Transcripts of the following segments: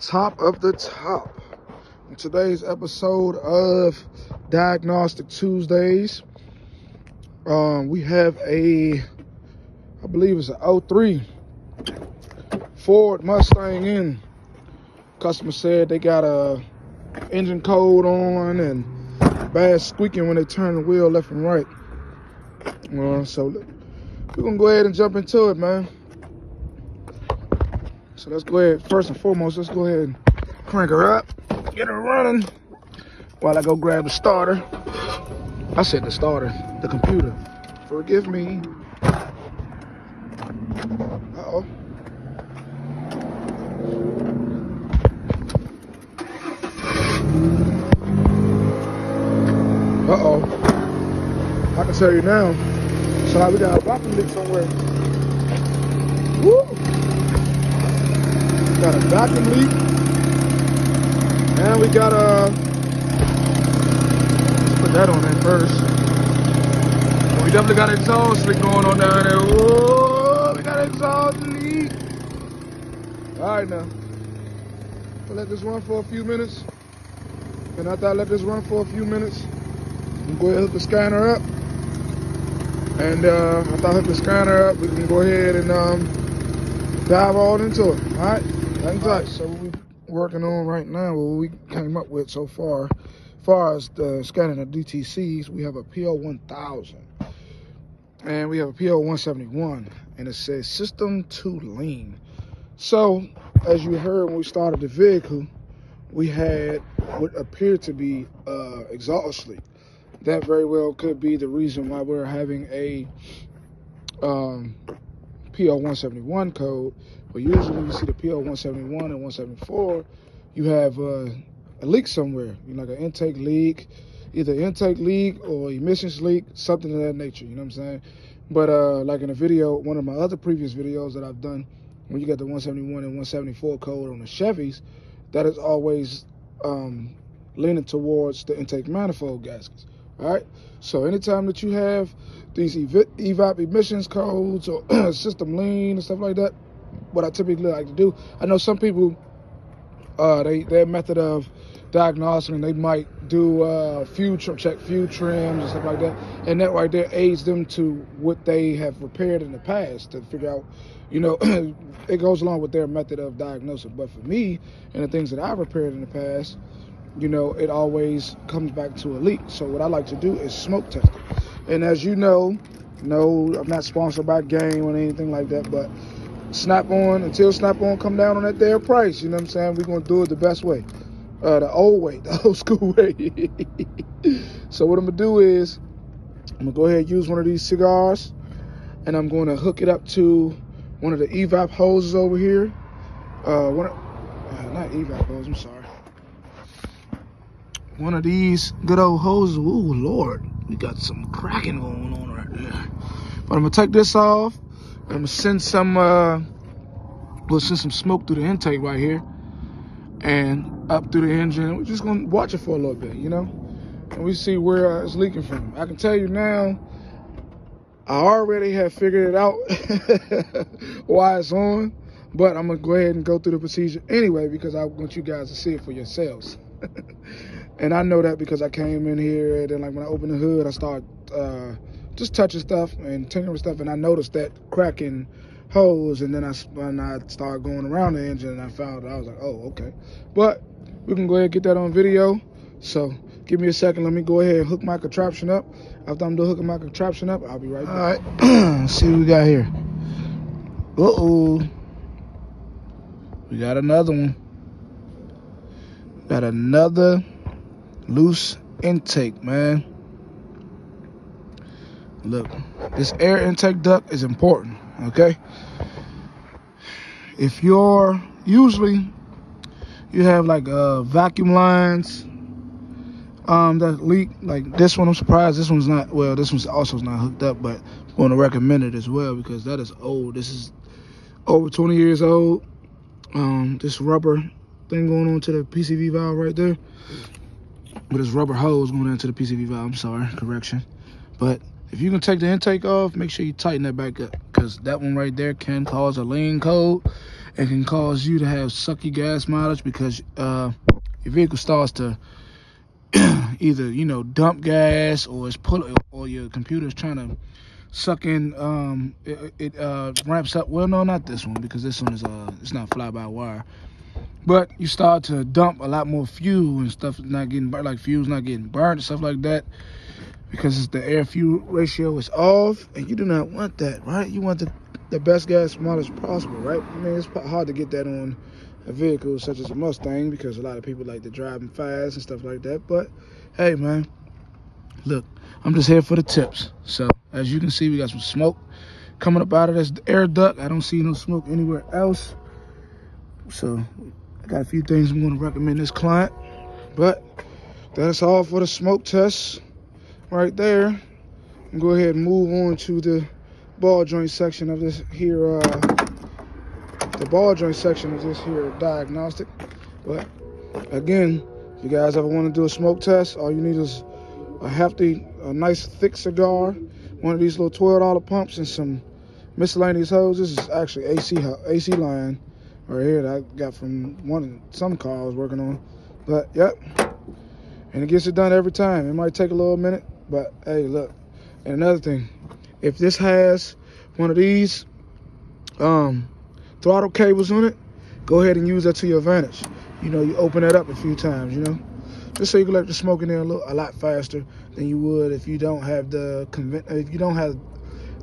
top of the top. In today's episode of Diagnostic Tuesdays, we have I believe it's an 03 Ford Mustang in. Customer said they got a engine code on and bad squeaking when they turn the wheel left and right. So we're gonna go ahead and jump into it, man. So let's go ahead, first and foremost, let's go ahead and crank her up, get her running, while I go grab the starter. I said the starter, the computer. Forgive me. Uh-oh. I can tell you now. So we got a vacuum leak somewhere. Woo! Got a vacuum leak. And we got let's put that on there first. We definitely got an exhaust leak going on down there. Whoa! We got an exhaust leak. Alright now. We'll let this run for a few minutes. And after I let this run for a few minutes, I'm going to go ahead and hook the scanner up. And after I hook the scanner up, we can go ahead and dive all into it. All right? Hang tight. So what we're working on right now, what we came up with so far, as far as the scanning of DTCs, we have a P0100 and we have a P0171, and it says system to lean. So as you heard when we started the vehicle, we had what appeared to be exhaust leak. That very well could be the reason why we're having a P0171 code. But usually when you see the P0171 and 174, you have a leak somewhere, like an intake leak, either intake leak or emissions leak, something of that nature, you know what I'm saying? But like in a video, one of my other previous videos that I've done, when you got the 171 and 174 code on the Chevys, that is always leaning towards the intake manifold gaskets. All right, so anytime that you have these evap emissions codes or system lean and stuff like that, what I typically like to do, I know some people, their method of diagnosing, they might do check fuel trims and stuff like that, and that right there aids them to what they have repaired in the past to figure out, it goes along with their method of diagnosing. But for me and the things that I've repaired in the past, it always comes back to a leak. So what I like to do is smoke test it. And as you know, no, I'm not sponsored by Game or anything like that, but Snap-on, until Snap-on come down on that their price, you know what I'm saying? We're going to do it the best way, the old way, the old school way. So what I'm going to do is, I'm going to go ahead and use one of these cigars, and I'm going to hook it up to one of the evap hoses over here. Not evap hose, I'm sorry. One of these good old hoses. Ooh, Lord, we got some cracking going on right there. But I'm gonna take this off. I'm gonna send some, we'll send some smoke through the intake right here and up through the engine. We're just gonna watch it for a little bit, and we see where it's leaking from. I can tell you now, I already have figured it out why it's on, but I'm gonna go ahead and go through the procedure anyway because I want you guys to see it for yourselves. And I know that because I came in here and then when I opened the hood, I started just touching stuff and tinkering stuff, and I noticed that cracking hose, and then when I started going around the engine and I found I was like, oh, okay. But we can go ahead and get that on video. So give me a second, let me go ahead and hook my contraption up. After I'm done hooking my contraption up, I'll be right back. All right, let's see what we got here. Uh-oh. We got another one. Got another loose intake, man. Look, this air intake duct is important, okay? If usually you have like vacuum lines that leak, like this one, I'm surprised this one's not, well, this one's also not hooked up, but I'm going to recommend it as well because that is old. This is over 20 years old. This rubber thing going on to the PCV valve right there. But it's rubber hose going into the PCV valve. I'm sorry, correction. But if you can take the intake off, make sure you tighten that back up because that one right there can cause a lean code. It can cause you to have sucky gas mileage because your vehicle starts to either, you know, dump gas, or it's or your computer is trying to suck in. It ramps up. Well, no, not this one, because this one is it's not fly-by-wire. But you start to dump a lot more fuel and stuff not getting burnt, like fuel's not getting burnt and stuff like that, because it's the air-fuel ratio is off, and you do not want that, right? You want the best gas mileage possible, right? I mean, it's hard to get that on a vehicle such as a Mustang, because a lot of people like to drive them fast and stuff like that. But hey, man, look, I'm just here for the tips. So as you can see, we got some smoke coming up out of this air duct. I don't see no smoke anywhere else. So I got a few things I'm going to recommend this client, but that's all for the smoke test right there. I'm go ahead and move on to the ball joint section of this here. The ball joint section of this here diagnostic. But again, if you guys ever want to do a smoke test, all you need is a nice thick cigar, one of these little $12 pumps, and some miscellaneous hoses. This is actually AC line right here that I got from some car I was working on. But yep, and it gets it done every time. It might take a little minute, but hey, look. And another thing, if this has one of these throttle cables on it, go ahead and use that to your advantage. You know, you open that up a few times, you know, just so you can let the smoke in there a lot faster than you would if you don't have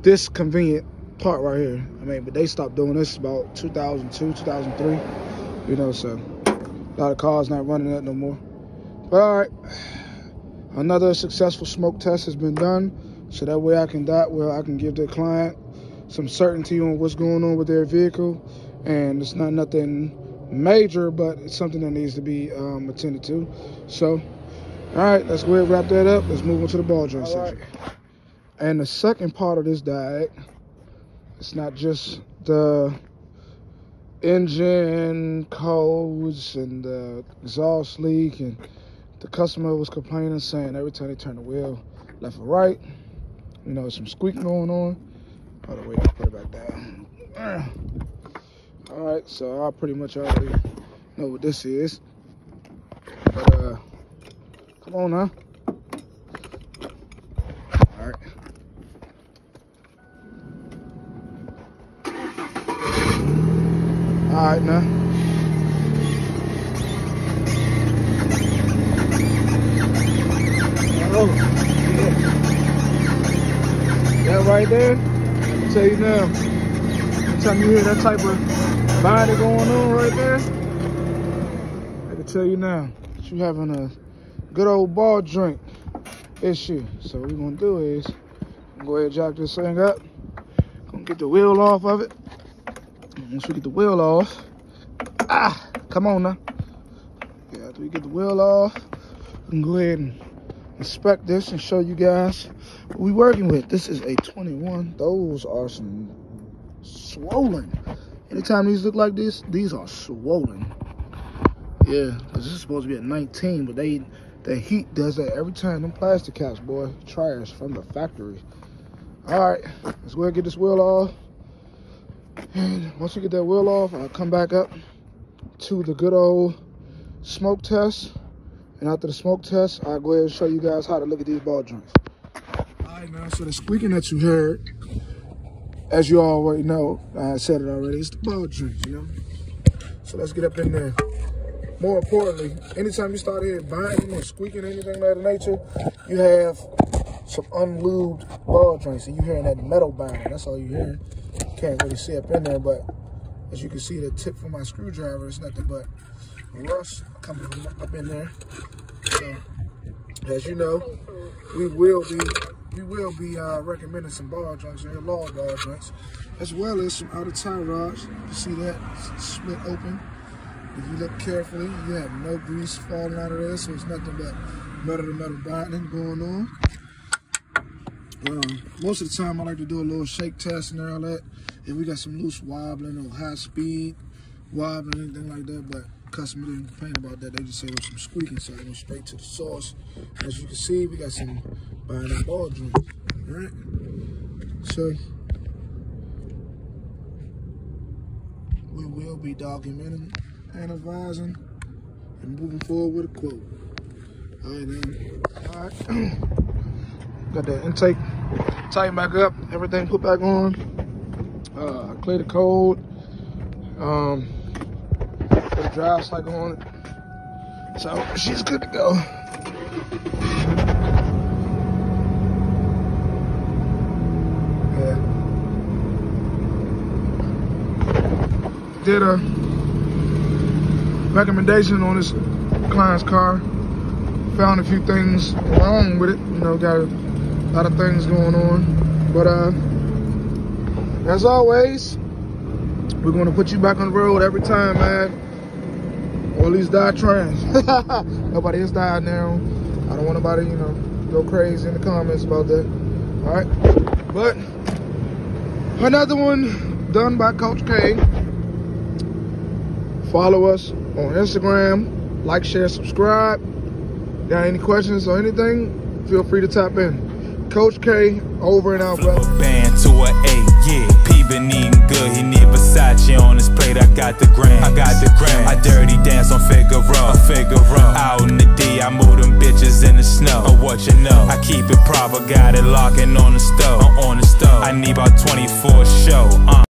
this convenient part right here. I mean, but they stopped doing this about 2002, 2003, you know, so a lot of cars not running that no more. But all right, another successful smoke test has been done, so that way I can give the client some certainty on what's going on with their vehicle. And it's not nothing major, but it's something that needs to be attended to. So all right, let's go ahead and wrap that up. Let's move on to the ball joint section. Right. And the second part of this diag, it's not just the engine codes and the exhaust leak, and the customer was complaining, saying every time they turn the wheel left or right, you know, some squeaking going on. Hold on, wait, I'll put it back down. All right, so I pretty much already know what this is. But come on now. All right. All right now. Oh, yeah. That right there, I'll tell you now. Anytime you hear that type of body going on right there, I can tell you now that you're having a good old ball joint issue. So what we're gonna do is go ahead and jack this thing up. Gonna get the wheel off of it. Once we get the wheel off, come on now. Yeah, after we get the wheel off, we can go ahead and inspect this and show you guys what we're working with. This is a 21. Those are some swollen. Anytime these look like this, these are swollen. Yeah, because this is supposed to be a 19, but the heat does that every time. Them plastic caps, boy, trash from the factory. All right, let's go ahead and get this wheel off. And once we get that wheel off, I'll come back up to the good old smoke test. And after the smoke test, I'll go ahead and show you guys how to look at these ball joints. All right, now, so the squeaking that you heard, as you already know, I said it already, it's the ball joints, you know? So let's get up in there. More importantly, anytime you start hearing binding or squeaking or anything of that nature, you have some unlubed ball joints, and you're hearing that metal binding. That's all you're hearing. You can't really see up in there, but as you can see, the tip from my screwdriver is nothing but rust coming up in there. So, as you know, we will be recommending some ball joints here, long ball joints, as well as some outer tie rods. You see that split open. If you look carefully, you have no grease falling out of there, so it's nothing but metal to metal binding going on. Most of the time, I like to do a little shake test and all that. If we got some loose wobbling or high speed wobbling, anything like that, but customer didn't complain about that. They just say it was some squeaking, so I went straight to the source. As you can see, we got some binding ball joints. All right, so we will be documenting and advising and moving forward with a quote. All right, man. All right. Got that intake tighten back up, everything put back on. Clear the code. Put a drive cycle on it. So she's good to go. Yeah. Did a recommendation on this client's car. Found a few things wrong with it. You know, got a lot of things going on. But as always, we're gonna put you back on the road every time, man. Or at least die trying. Nobody has died now. I don't want nobody, you know, go crazy in the comments about that. All right. But another one done by Coach K. Follow us on Instagram. Like, share, subscribe. Got any questions or anything? Feel free to tap in. Coach K, over and out, brother. Band to an 8, yeah. P been eating good, he need Versace on his plate. I got the gram, I dirty dance on Figaro. Out in the D, I move them bitches in the snow. But what you know, I keep it proper, got it locking on the stove. I need about 24 show.